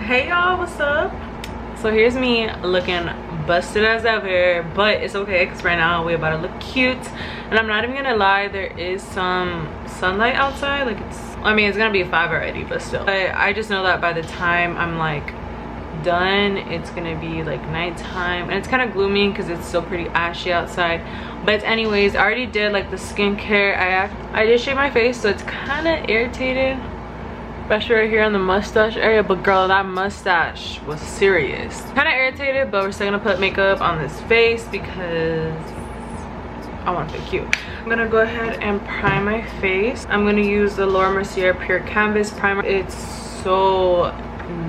Hey y'all, what's up? So here's me looking busted as ever, but it's okay because right now we're about to look cute. And I'm not even gonna lie, there is some sunlight outside. Like it's gonna be 5 already, but still. I just know that by the time I'm like done, it's gonna be like nighttime, and it's kind of gloomy because it's still pretty ashy outside. But anyways, I already did like the skincare. I did shave my face, so it's kind of irritated, especially right here on the mustache area. But girl, that mustache was serious. Kind of irritated, but we're still gonna put makeup on this face because I want to feel cute. I'm gonna go ahead and prime my face. I'm gonna use the MERCIER Pure Canvas Primer. It's so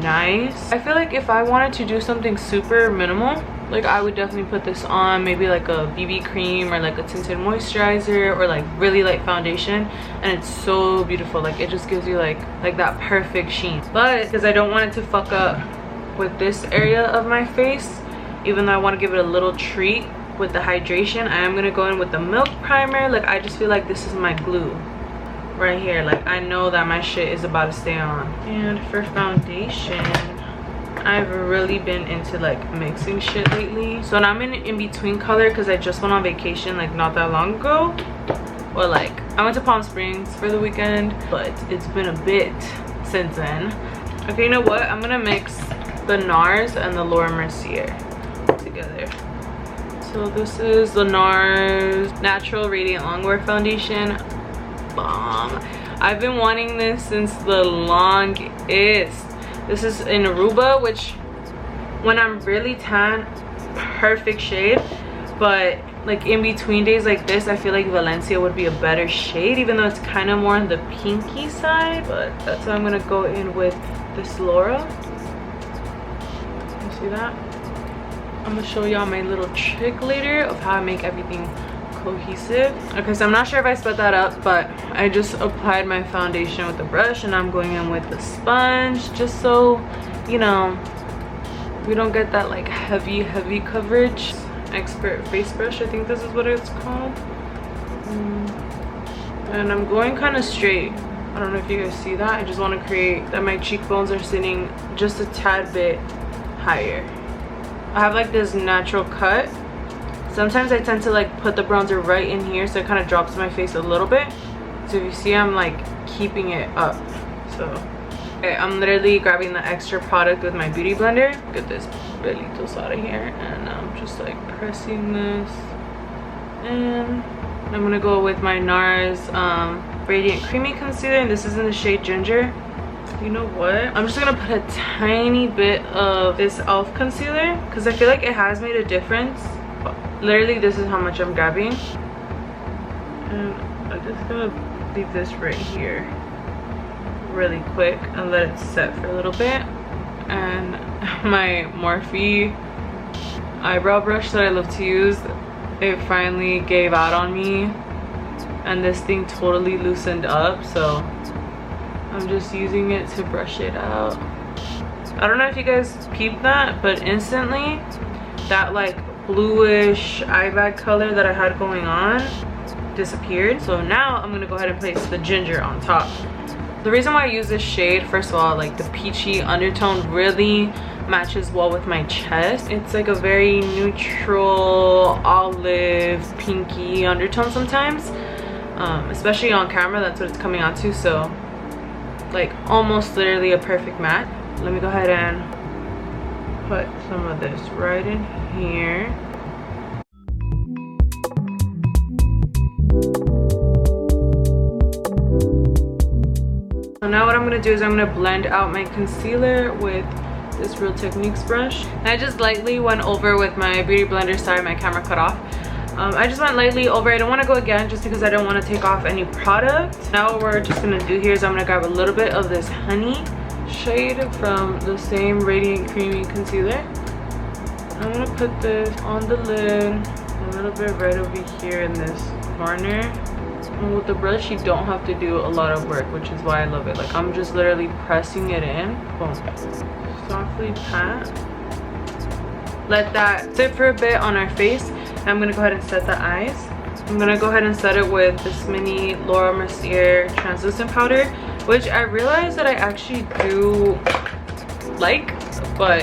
nice. I feel like if I wanted to do something super minimal, like I would definitely put this on, maybe like a BB cream or like a tinted moisturizer or like really light foundation, and it's so beautiful. Like it just gives you like that perfect sheen. But because I don't want it to fuck up with this area of my face, even though I want to give it a little treat with the hydration, I am gonna go in with the Milk Primer. Like I just feel like this is my glue right here. Like I know that my shit is about to stay on. And for foundation, I've really been into like mixing shit lately. So now I'm in between color because I just went on vacation like not that long ago. Well, like I went to Palm Springs for the weekend, but it's been a bit since then. Okay, you know what? I'm gonna mix the NARS and the MERCIER together. So this is the NARS Natural Radiant Longwear Foundation. Bomb. I've been wanting this since the longest. This is in ARUBA, which when I'm really tan, perfect shade. But like in between days like this, I feel like Valencia would be a better shade, even though it's kind of more on the pinky side. But that's why I'm gonna go in with this Laura. You see that? I'm gonna show y'all my little trick later of how I make everything cohesive. Okay, so I'm not sure if I sped that up, but I just applied my foundation with the brush, and I'm going in with the sponge just so, you know, we don't get that like heavy coverage. Expert face brush, I think this is what it's called. And I'm going kind of straight. I don't know if you guys see that. I just want to create that my cheekbones are sitting just a tad bit higher. I have like this natural cut. Sometimes I tend to like put the bronzer right in here, so it kind of drops my face a little bit. So if you see, I'm like keeping it up. So okay, I'm literally grabbing the extra product with my beauty blender. Get this pelitos out of here, and I'm just like pressing this. And I'm gonna go with my NARS Radiant Creamy Concealer, and this is in the shade Ginger. You know what? I'm just gonna put a tiny bit of this e.l.f. concealer because I feel like it has made a difference. Literally, this is how much I'm grabbing, and I'm just gonna leave this right here really quick and let it set for a little bit. And my Morphe eyebrow brush that I love to use, it finally gave out on me, and this thing totally loosened up, so I'm just using it to brush it out. I don't know if you guys peeped that, but instantly that like bluish eye bag color that I had going on disappeared. So now I'm gonna go ahead and place the ginger on top. The reason why I use this shade, first of all, like the peachy undertone really matches well with my chest. It's like a very neutral olive pinky undertone sometimes, especially on camera. That's what it's coming out to. So like almost literally a perfect match. Let me go ahead and put some of this right in here. So now what I'm gonna do is I'm gonna blend out my concealer with this Real Techniques brush. And I just lightly went over with my beauty blender. Sorry, my camera cut off. I just went lightly over. I don't want to go again just because I don't want to take off any product. Now what we're just gonna do here is I'm gonna grab a little bit of this honey shade from the same Radiant Creamy Concealer. I'm gonna put this on the lid, a little bit right over here in this corner. And with the brush, you don't have to do a lot of work, which is why I love it. Like I'm just literally pressing it in. Boom. Softly pat. Let that sit for a bit on our face. I'm gonna go ahead and set the eyes. I'm gonna go ahead and set it with this mini Laura Mercier translucent powder, which I realized that I actually do like, but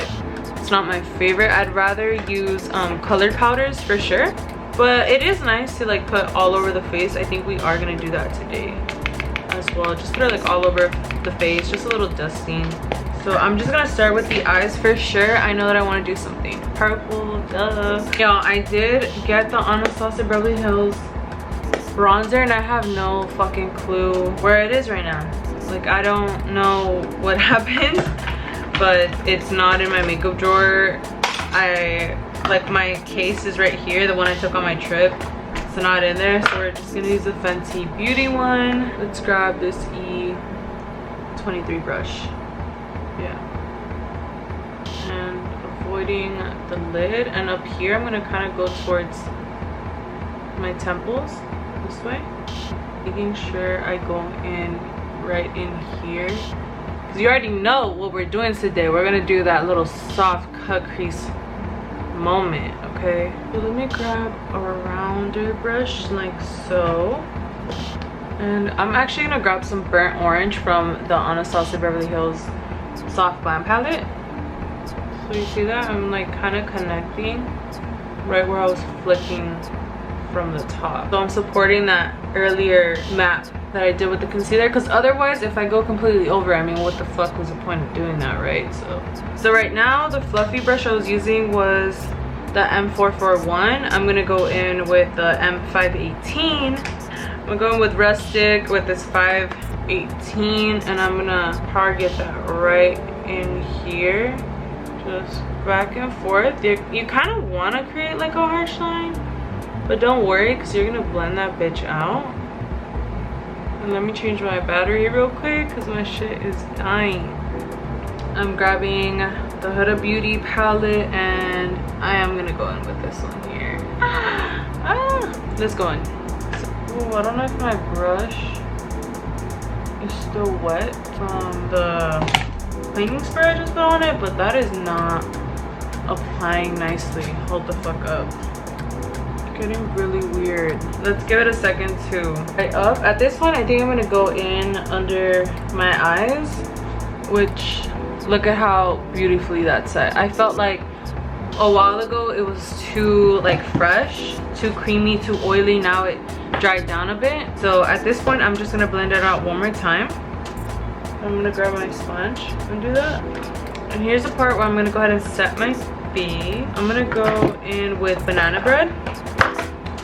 it's not my favorite. I'd rather use colored powders for sure, but it is nice to like put all over the face. I think we are gonna do that today as well. Just put it like all over the face, just a little dusting. So I'm just gonna start with the eyes for sure. I know that I want to do something purple, duh. Yo, I did get the Anastasia Beverly Hills bronzer and I have no fucking clue where it is right now. Like, I don't know what happened, but it's not in my makeup drawer. Like, my case is right here, the one I took on my trip. It's not in there, so we're just gonna use the Fenty Beauty one. Let's grab this E23 brush. Yeah, and avoiding the lid, and up here I'm gonna kind of go towards my temples this way, making sure I go in right in here, because you already know what we're doing today. We're gonna do that little soft cut crease moment, okay? So let me grab a rounder brush like so, and I'm actually gonna grab some burnt orange from the Anastasia Beverly Hills soft glam palette. So you see that I'm like kind of connecting right where I was flicking from the top. So I'm supporting that earlier map that I did with the concealer, because otherwise if I go completely over, I mean, what the fuck was the point of doing that, right? So right now the fluffy brush I was using was the M441. I'm gonna go in with the M518. I'm going with Rustic with this 518, and I'm gonna target that right in here, just back and forth. You kind of want to create like a harsh line, but don't worry, because you're gonna blend that bitch out. And let me change my battery real quick because my shit is dying. I'm grabbing the Huda Beauty palette, and I am gonna go in with this one here. Let's go in. Ooh, I don't know if my brush is still wet from the cleaning spray I just put on it, but that is not applying nicely. Hold the fuck up. It's getting really weird. Let's give it a second to dry up. At this point, I think I'm gonna go in under my eyes, which, look at how beautifully that's set. I felt like a while ago it was too like fresh, too creamy, too oily. Now it dried down a bit. So at this point I'm just gonna blend it out one more time. I'm gonna grab my sponge and do that. And here's the part where I'm gonna go ahead and set my face. I'm gonna go in with banana bread.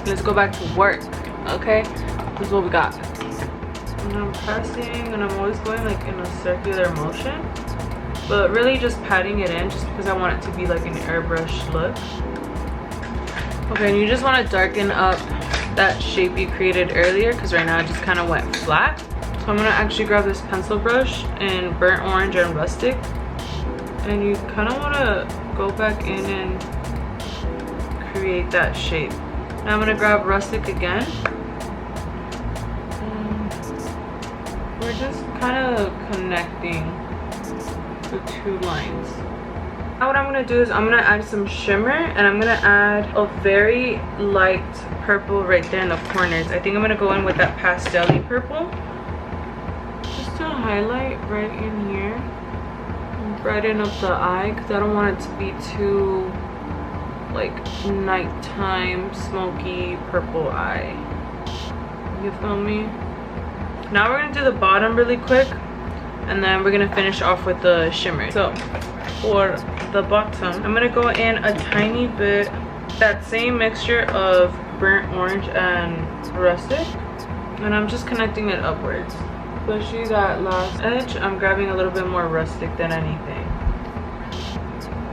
Let's go back to work, okay? This is what we got. And I'm pressing, and I'm always going like in a circular motion, but really just patting it in just because I want it to be like an airbrush look. Okay, and you just want to darken up that shape you created earlier, because right now it just kind of went flat. So I'm gonna actually grab this pencil brush in burnt orange and rustic, and you kind of want to go back in and create that shape. Now I'm gonna grab rustic again. And we're just kind of connecting the two lines. Now what I'm gonna do is I'm gonna add some shimmer, and I'm gonna add a very light purple right there in the corners. I think I'm gonna go in with that pastel-y purple, just to highlight right in here and brighten up the eye, because I don't want it to be too like nighttime smoky purple eye. You feel me? Now we're gonna do the bottom really quick, and then we're gonna finish off with the shimmer. So for the bottom, I'm gonna go in a tiny bit that same mixture of burnt orange and rustic, and I'm just connecting it upwards, especially that last edge. I'm grabbing a little bit more rustic than anything.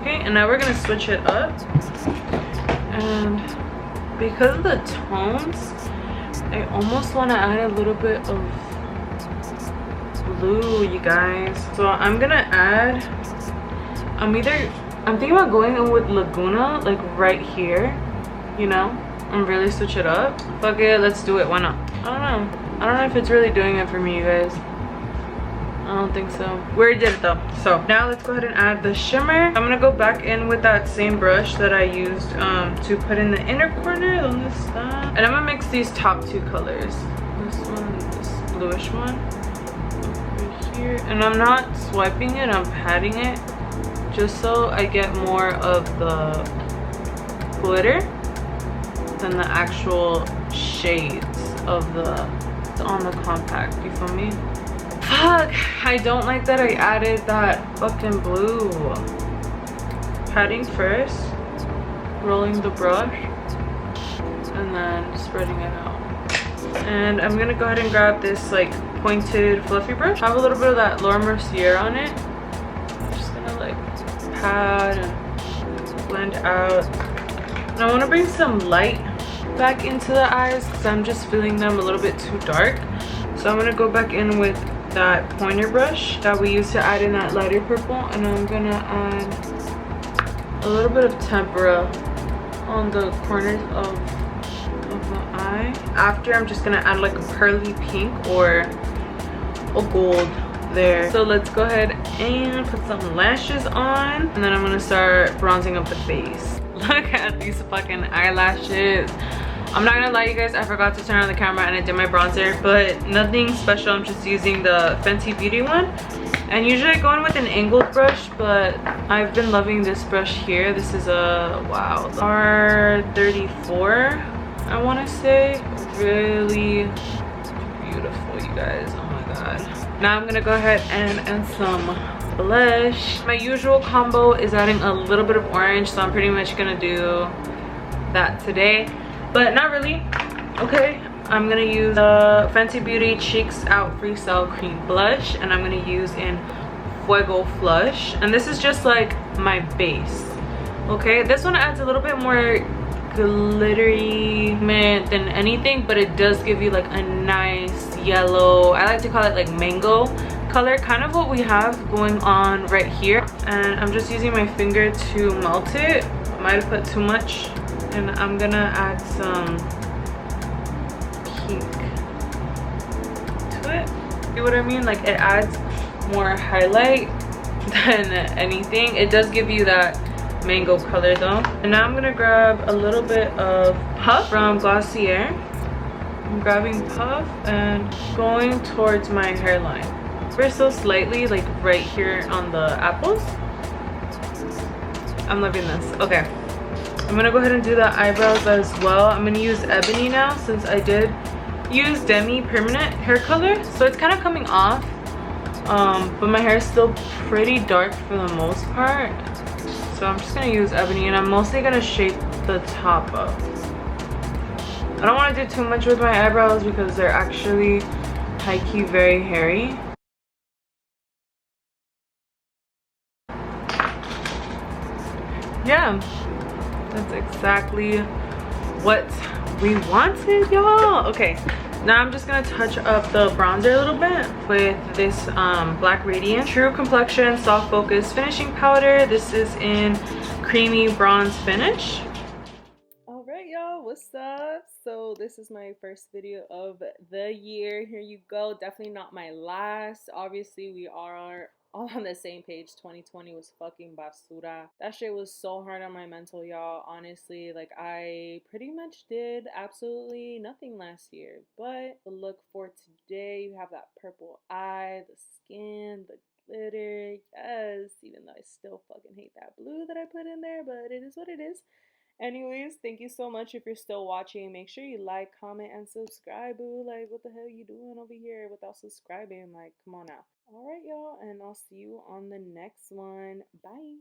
Okay, and now we're gonna switch it up, and because of the tones, I almost want to add a little bit of blue, you guys. So I'm gonna add, I'm thinking about going in with Laguna, like right here, you know, and really switch it up. Fuck it, let's do it, why not? I don't know if it's really doing it for me, you guys. I don't think so. We already did it though. So now let's go ahead and add the shimmer. I'm gonna go back in with that same brush that I used to put in the inner corner on this side, and I'm gonna mix these top two colors, this one, this bluish one over here. And I'm not swiping it, I'm patting it just so I get more of the glitter than the actual shades of the on the compact. You feel me? Fuck, I don't like that I added that fucking blue. Patting first, rolling the brush, and then spreading it out. And I'm gonna go ahead and grab this like pointed fluffy brush. I have a little bit of that MERCIER on it. I'm just gonna like pat and blend out. And I want to bring some light back into the eyes because I'm just feeling them a little bit too dark. So I'm gonna go back in with that pointer brush that we used to add in that lighter purple, and I'm gonna add a little bit of tempera on the corners of the eye. After, I'm just gonna add like a pearly pink or a gold there. So let's go ahead and put some lashes on, and then I'm gonna start bronzing up the face. Look at these fucking eyelashes. I'm not gonna lie, you guys, I forgot to turn on the camera and I did my bronzer, but nothing special. I'm just using the Fenty Beauty one. And usually I go in with an angled brush, but I've been loving this brush here. This is a, wow, R34, I wanna say. Really beautiful, you guys, oh my god. Now I'm gonna go ahead and add some blush. My usual combo is adding a little bit of orange, so I'm pretty much gonna do that today. But not really. Okay, I'm gonna use the Fenty Beauty Cheeks Out Freestyle Cream Blush, and I'm gonna use in Fuego Flush. And this is just like my base. Okay, this one adds a little bit more glittery than anything, but it does give you like a nice yellow, I like to call it like mango color, kind of what we have going on right here. And I'm just using my finger to melt it. I might have put too much. And I'm gonna add some pink to it. See what I mean? Like, it adds more highlight than anything. It does give you that mango color though. And now I'm gonna grab a little bit of Puff from Glossier. I'm grabbing Puff and going towards my hairline. Ever so slightly, like right here on the apples. I'm loving this. Okay. I'm gonna go ahead and do the eyebrows as well. I'm gonna use Ebony now since I did use Demi permanent hair color. So it's kind of coming off. But my hair is still pretty dark for the most part. So I'm just gonna use Ebony, and I'm mostly gonna shape the top up. I don't want to do too much with my eyebrows because they're actually high-key very hairy. Yeah. That's exactly what we wanted, y'all. Okay, now I'm just gonna touch up the bronzer a little bit with this black Radiance True Complexion Soft Focus Finishing Powder. This is in Creamy Bronze Finish. All right, y'all, what's up? So this is my first video of the year. Here you go. Definitely not my last. Obviously, we are all on the same page. 2020 was fucking basura. That shit was so hard on my mental, y'all. Honestly, like, I pretty much did absolutely nothing last year. But the look for today, you have that purple eye, the skin, the glitter. Yes, even though I still fucking hate that blue that I put in there, but it is what it is. Anyways, thank you so much if you're still watching. Make sure you like, comment, and subscribe, boo. Like, what the hell you doing over here without subscribing? Like, come on now. Alright, y'all, and I'll see you on the next one. Bye.